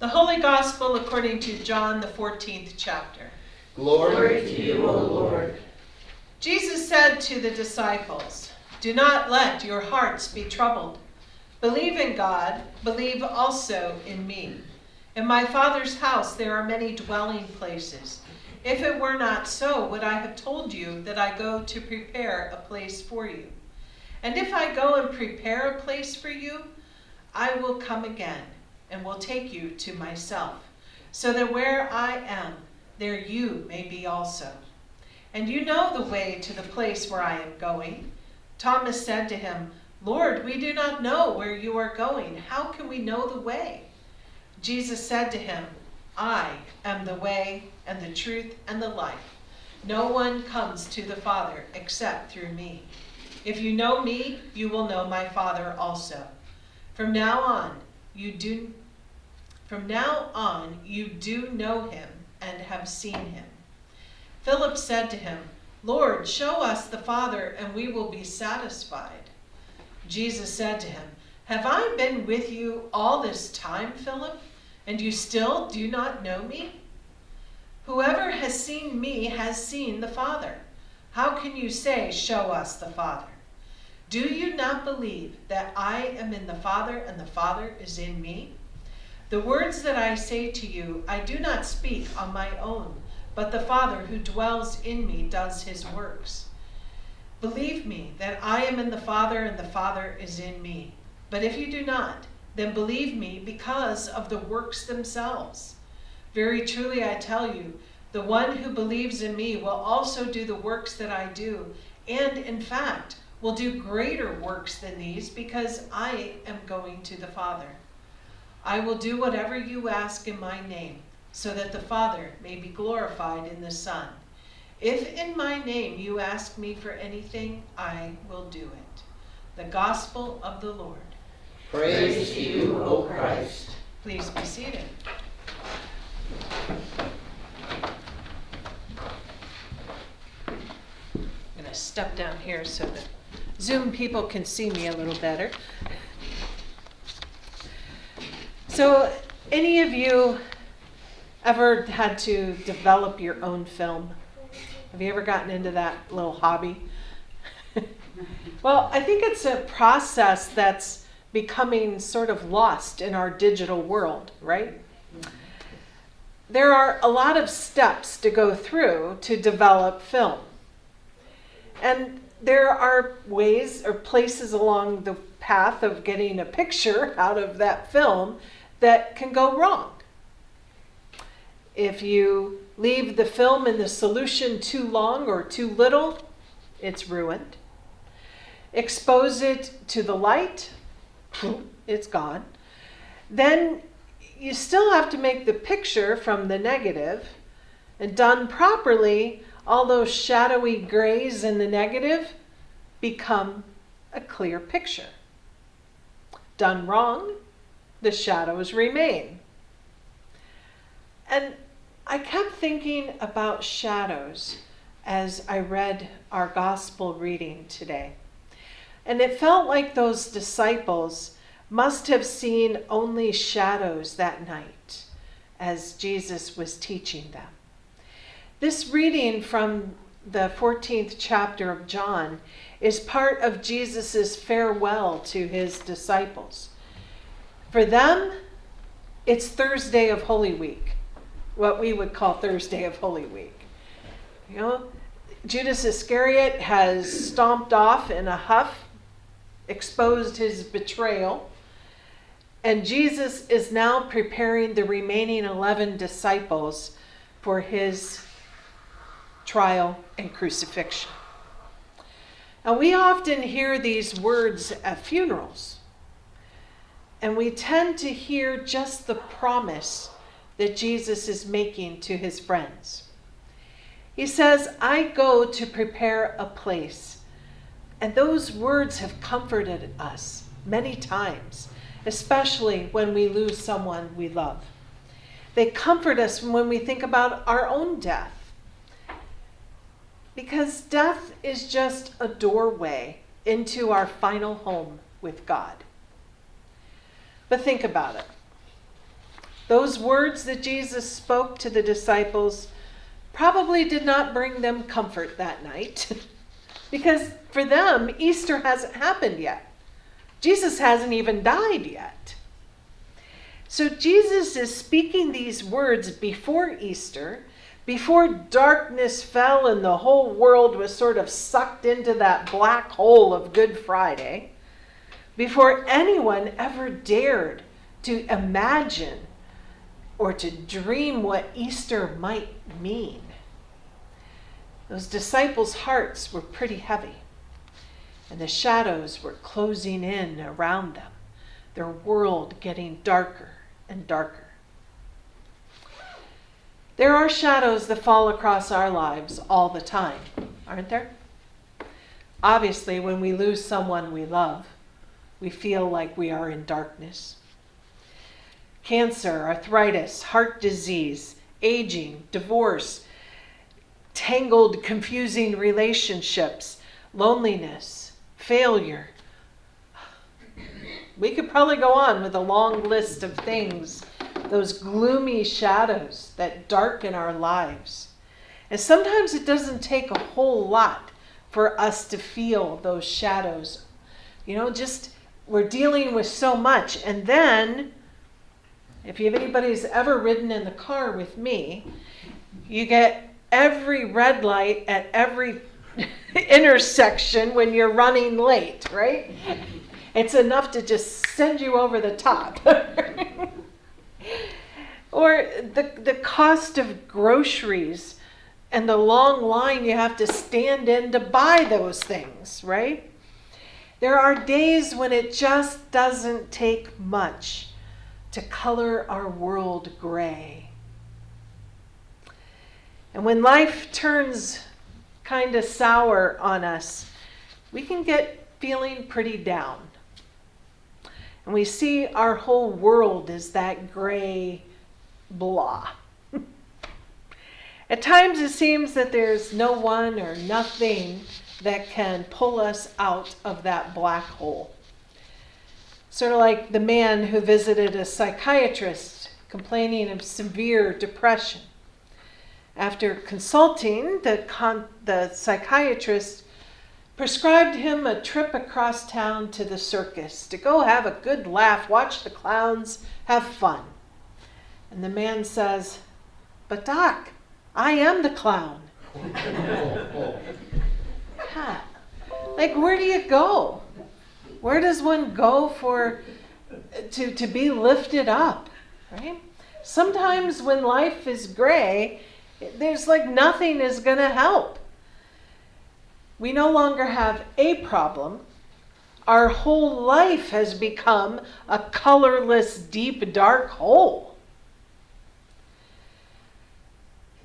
The Holy Gospel according to John, the 14th chapter. Glory to you, O Lord. Jesus said to the disciples, "Do not let your hearts be troubled. Believe in God, believe also in me. In my Father's house there are many dwelling places. If it were not so, would I have told you that I go to prepare a place for you? And if I go and prepare a place for you, I will come again and will take you to myself, so that where I am, there you may be also. And you know the way to the place where I am going." Thomas said to him, "Lord, we do not know where you are going. How can we know the way?" Jesus said to him, "I am the way and the truth and the life. No one comes to the Father except through me. If you know me, you will know my Father also. From now on, you do know him and have seen him." Philip said to him, "Lord, show us the Father, and we will be satisfied." Jesus said to him, "Have I been with you all this time, Philip, and you still do not know me? Whoever has seen me has seen the Father. How can you say, 'Show us the Father'? Do you not believe that I am in the Father and the Father is in me? The words that I say to you, I do not speak on my own, but the Father who dwells in me does his works. Believe me that I am in the Father and the Father is in me. But if you do not, then believe me because of the works themselves. Very truly I tell you, the one who believes in me will also do the works that I do, and in fact will do greater works than these, because I am going to the Father. I will do whatever you ask in my name, so that the Father may be glorified in the Son. If in my name you ask me for anything, I will do it." The Gospel of the Lord. Praise to you, O Christ. Please be seated. I'm going to step down here so that Zoom people can see me a little better. So, any of you ever had to develop your own film? Have you ever gotten into that little hobby? Well, I think it's a process that's becoming sort of lost in our digital world, right? There are a lot of steps to go through to develop film. And there are ways or places along the path of getting a picture out of that film that can go wrong. If you leave the film in the solution too long or too little, it's ruined. Expose it to the light, it's gone. Then you still have to make the picture from the negative, and done properly, all those shadowy grays in the negative become a clear picture. Done wrong, the shadows remain. And I kept thinking about shadows as I read our gospel reading today. And it felt like those disciples must have seen only shadows that night as Jesus was teaching them. This reading from the 14th chapter of John is part of Jesus' farewell to his disciples. For them, it's Thursday of Holy Week, what we would call Thursday of Holy Week. You know, Judas Iscariot has stomped off in a huff, exposed his betrayal, and Jesus is now preparing the remaining 11 disciples for his trial and crucifixion. Now, we often hear these words at funerals, and we tend to hear just the promise that Jesus is making to his friends. He says, "I go to prepare a place." And those words have comforted us many times, especially when we lose someone we love. They comfort us when we think about our own death. Because death is just a doorway into our final home with God. But think about it. those words that Jesus spoke to the disciples probably did not bring them comfort that night. Because for them, Easter hasn't happened yet. Jesus hasn't even died yet. So Jesus is speaking these words before Easter, before darkness fell and the whole world was sort of sucked into that black hole of Good Friday, before anyone ever dared to imagine or to dream what Easter might mean. Those disciples' hearts were pretty heavy, and the shadows were closing in around them, their world getting darker and darker. There are shadows that fall across our lives all the time, aren't there? Obviously, when we lose someone we love, we feel like we are in darkness. Cancer, arthritis, heart disease, aging, divorce, tangled, confusing relationships, loneliness, failure. We could probably go on with a long list of things, those gloomy shadows that darken our lives. And sometimes it doesn't take a whole lot for us to feel those shadows. Just we're dealing with so much. And then, if anybody's ever ridden in the car with me, you get every red light at every intersection when you're running late, right? It's enough to just send you over the top. Or the cost of groceries and the long line you have to stand in to buy those things, right? There are days when it just doesn't take much to color our world gray. And when life turns kind of sour on us, we can get feeling pretty down. And we see our whole world as that gray blah. At times it seems that there's no one or nothing that can pull us out of that black hole. Sort of like the man who visited a psychiatrist complaining of severe depression. After consulting, the psychiatrist prescribed him a trip across town to the circus to go have a good laugh, watch the clowns, have fun. And the man says, "But Doc, I am the clown." Yeah. Like, where do you go? Where does one go to be lifted up, right? Sometimes when life is gray, there's like nothing is going to help. We no longer have a problem. Our whole life has become a colorless, deep, dark hole.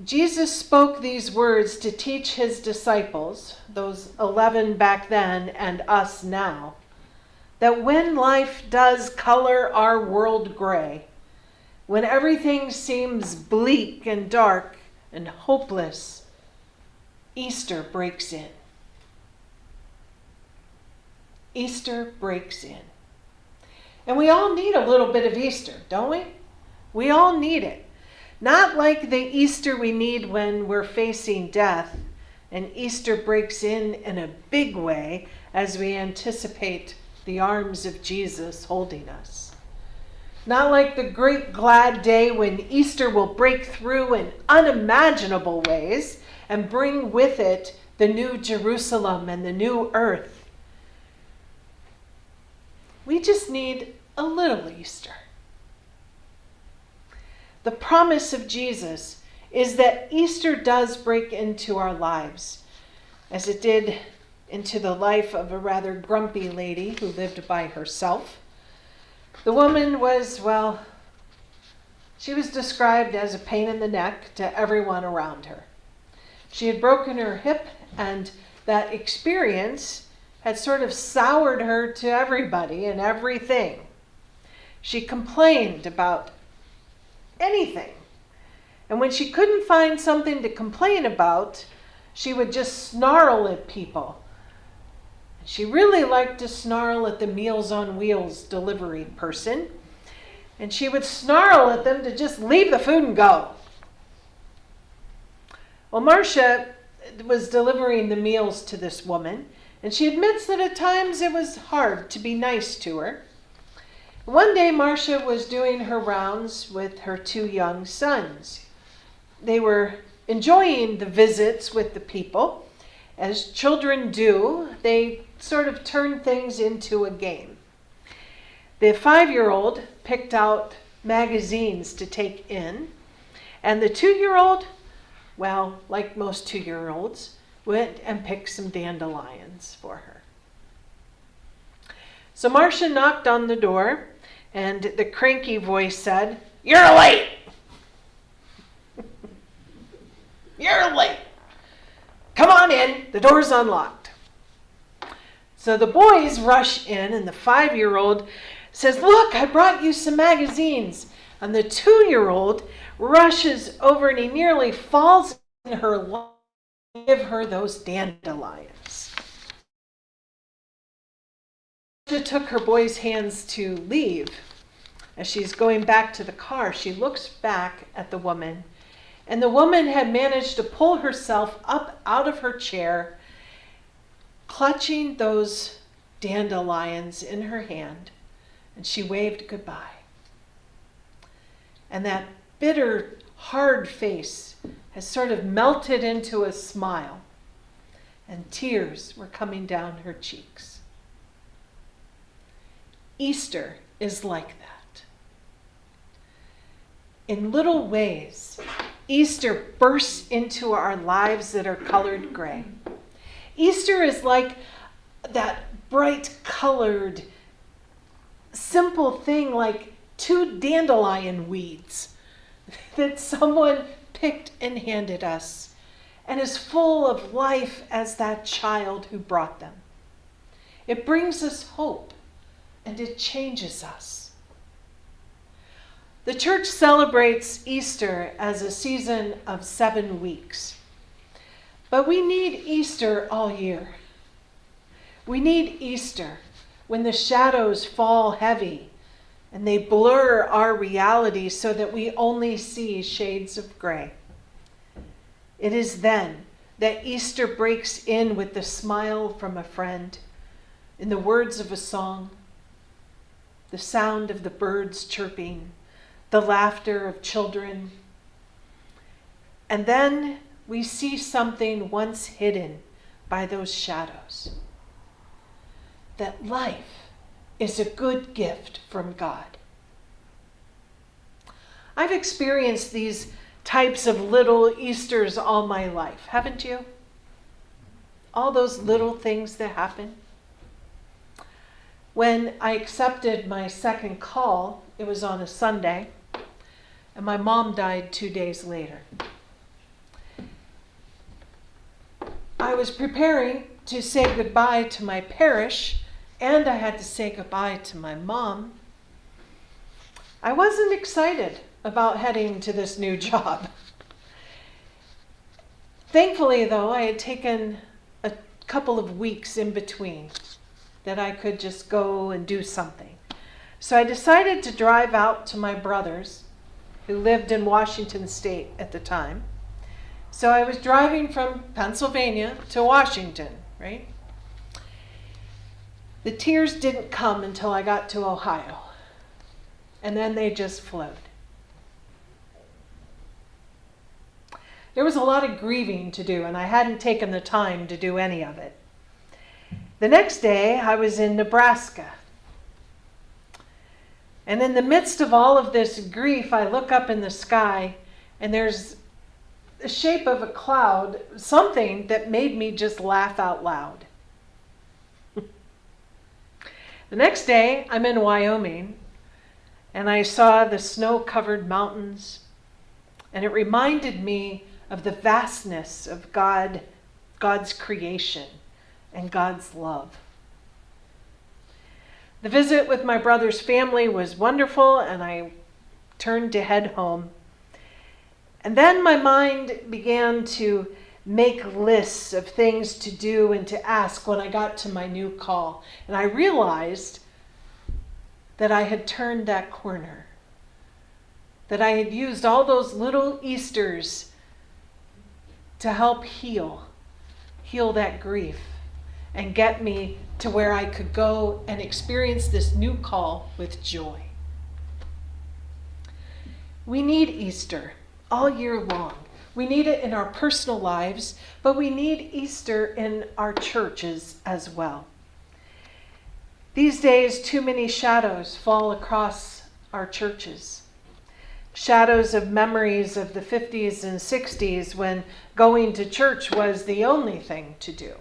Jesus spoke these words to teach his disciples, those 11 back then and us now, that when life does color our world gray, when everything seems bleak and dark and hopeless, Easter breaks in. Easter breaks in. And we all need a little bit of Easter, don't we? We all need it. Not like the Easter we need when we're facing death, and Easter breaks in a big way as we anticipate the arms of Jesus holding us. Not like the great glad day when Easter will break through in unimaginable ways and bring with it the new Jerusalem and the new earth. We just need a little Easter. The promise of Jesus is that Easter does break into our lives, as it did into the life of a rather grumpy lady who lived by herself. The woman was, she was described as a pain in the neck to everyone around her. She had broken her hip, and that experience had sort of soured her to everybody and everything. She complained about anything. And when she couldn't find something to complain about, she would just snarl at people. She really liked to snarl at the Meals on Wheels delivery person. And she would snarl at them to just leave the food and go. Well, Marcia was delivering the meals to this woman, and she admits that at times it was hard to be nice to her. One day, Marcia was doing her rounds with her 2 young sons. They were enjoying the visits with the people. As children do, they sort of turn things into a game. The 5-year-old picked out magazines to take in, and the 2-year-old, well, like most 2-year-olds, went and picked some dandelions for her. So Marcia knocked on the door, and the cranky voice said, "You're late! You're late! Come on in, the door's unlocked." So the boys rush in, and the 5-year-old says, "Look, I brought you some magazines." And the 2-year-old rushes over and he nearly falls in her lap to give her those dandelions. She took her boy's hands to leave. As she's going back to the car, she looks back at the woman, and the woman had managed to pull herself up out of her chair, clutching those dandelions in her hand, and she waved goodbye. And that bitter, hard face has sort of melted into a smile, and tears were coming down her cheeks. Easter is like that. In little ways, Easter bursts into our lives that are colored gray. Easter is like that bright colored, simple thing like 2 dandelion weeds that someone picked and handed us, and is full of life as that child who brought them. It brings us hope, and it changes us. The church celebrates Easter as a season of 7 weeks, but we need Easter all year. We need Easter when the shadows fall heavy and they blur our reality so that we only see shades of gray. It is then that Easter breaks in with the smile from a friend, in the words of a song, the sound of the birds chirping, the laughter of children. And then we see something once hidden by those shadows. That life is a good gift from God. I've experienced these types of little Easters all my life, haven't you? All those little things that happen. When I accepted my second call, it was on a Sunday, and my mom died 2 days later. I was preparing to say goodbye to my parish, and I had to say goodbye to my mom. I wasn't excited about heading to this new job. Thankfully, though, I had taken a couple of weeks in between that I could just go and do something. So I decided to drive out to my brothers, who lived in Washington State at the time. So I was driving from Pennsylvania to Washington, right? The tears didn't come until I got to Ohio, and then they just flowed. There was a lot of grieving to do, and I hadn't taken the time to do any of it. The next day, I was in Nebraska. And in the midst of all of this grief, I look up in the sky, and there's the shape of a cloud, something that made me just laugh out loud. The next day, I'm in Wyoming, and I saw the snow-covered mountains, and it reminded me of the vastness of God's creation and God's love. The visit with my brother's family was wonderful, and I turned to head home. And then my mind began to make lists of things to do and to ask when I got to my new call. And I realized that I had turned that corner that I had used all those little Easters to help heal that grief and get me to where I could go and experience this new call with joy. We need Easter all year long. We need it in our personal lives, but we need Easter in our churches as well. These days, too many shadows fall across our churches. Shadows of memories of the 50s and 60s when going to church was the only thing to do.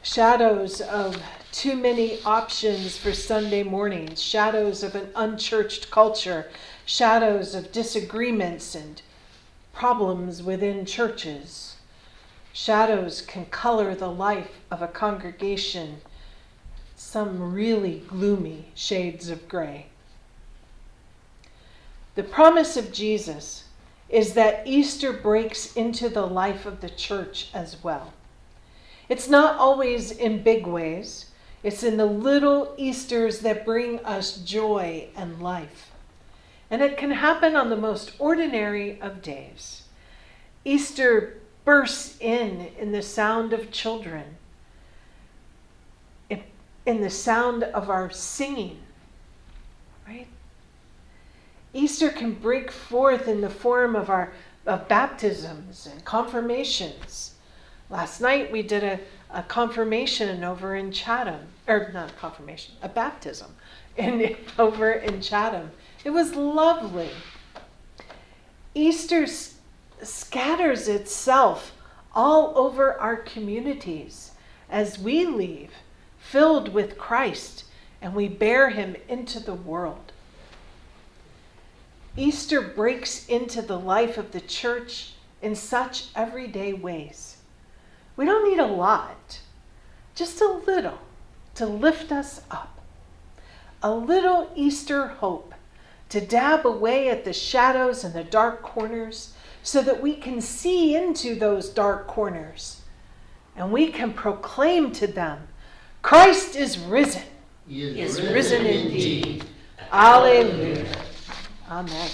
Shadows of too many options for Sunday mornings. Shadows of an unchurched culture. Shadows of disagreements and problems within churches. Shadows can color the life of a congregation, some really gloomy shades of gray. The promise of Jesus is that Easter breaks into the life of the church as well. It's not always in big ways. It's in the little Easters that bring us joy and life. And it can happen on the most ordinary of days. Easter bursts in the sound of children, in the sound of our singing, right? Easter can break forth in the form of baptisms and confirmations. Last night we did a confirmation over in Chatham, or not a confirmation, a baptism over in Chatham. It was lovely. Easter scatters itself all over our communities as we leave filled with Christ and we bear him into the world. Easter breaks into the life of the church in such everyday ways. We don't need a lot, just a little to lift us up. A little Easter hope to dab away at the shadows and the dark corners so that we can see into those dark corners and we can proclaim to them, Christ is risen. He is risen indeed. Alleluia. Amen.